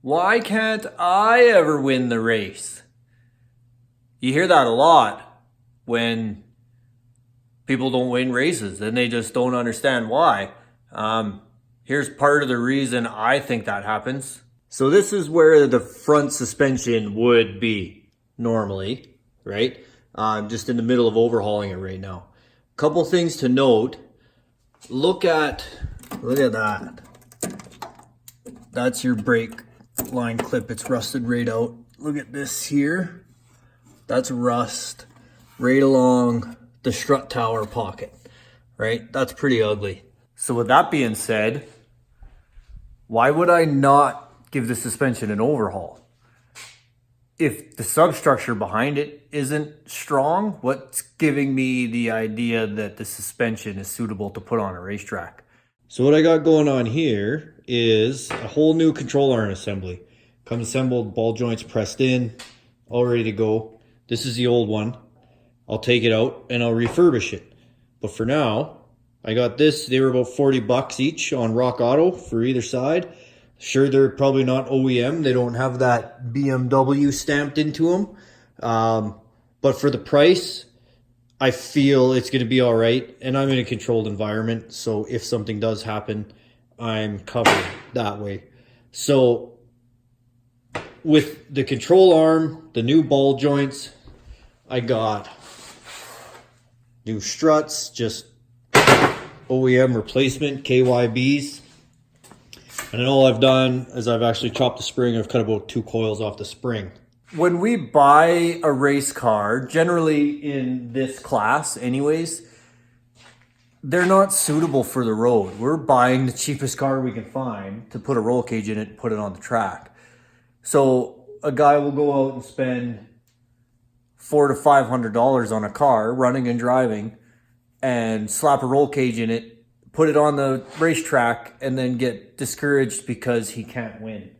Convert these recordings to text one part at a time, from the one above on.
Why can't I ever win the race? You hear that a lot when people don't win races and they just don't understand why. Here's part of the reason I think that happens. So this is where the front suspension would be normally, right? I'm just in the middle of overhauling it right now. Couple things to note. Look at that. That's your brake line clip. It's rusted right out. Look at this here. That's rust right along the strut tower pocket, right? That's pretty ugly. So with that being said, why would I not give the suspension an overhaul? If the substructure behind it isn't strong, what's giving me the idea that the suspension is suitable to put on a racetrack? So what I got going on here is a whole new control arm assembly. Comes assembled, ball joints pressed in, all ready to go. This is the old one. I'll take it out and I'll refurbish it. But for now, I got this. They were about 40 bucks each on Rock Auto for either side. Sure, they're probably not OEM. They don't have that BMW stamped into them. But for the price, I feel it's going to be all right. And I'm in a controlled environment. So if something does happen, I'm covered that way. So with the control arm, the new ball joints, I got new struts, just OEM replacement, KYBs. And then all I've done is I've actually chopped the spring. I've cut about 2 coils off the spring. When we buy a race car, generally in this class anyways, they're not suitable for the road. We're buying the cheapest car we can find to put a roll cage in it and put it on the track. So a guy will go out and spend $400 to $500 on a car, running and driving, and slap a roll cage in it, put it on the racetrack, and then get discouraged because he can't win.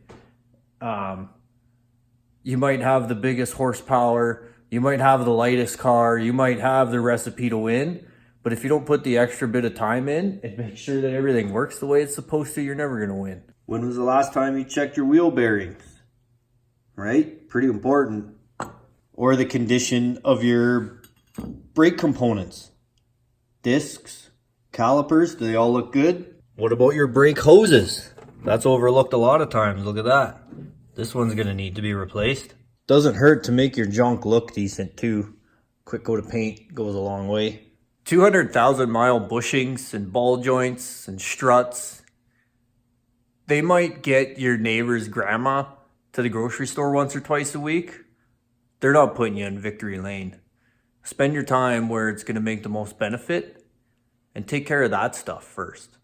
You might have the biggest horsepower, you might have the lightest car, you might have the recipe to win, but if you don't put the extra bit of time in and make sure that everything works the way it's supposed to, you're never going to win. When was the last time you checked your wheel bearings? Right? Pretty important. Or the condition of your brake components. Discs, calipers, do they all look good? What about your brake hoses? That's overlooked a lot of times. Look at that. This one's going to need to be replaced. Doesn't hurt to make your junk look decent too. Quick coat of paint goes a long way. 200,000 mile bushings and ball joints and struts. They might get your neighbor's grandma to the grocery store once or twice a week. They're not putting you in victory lane. Spend your time where it's going to make the most benefit and take care of that stuff first.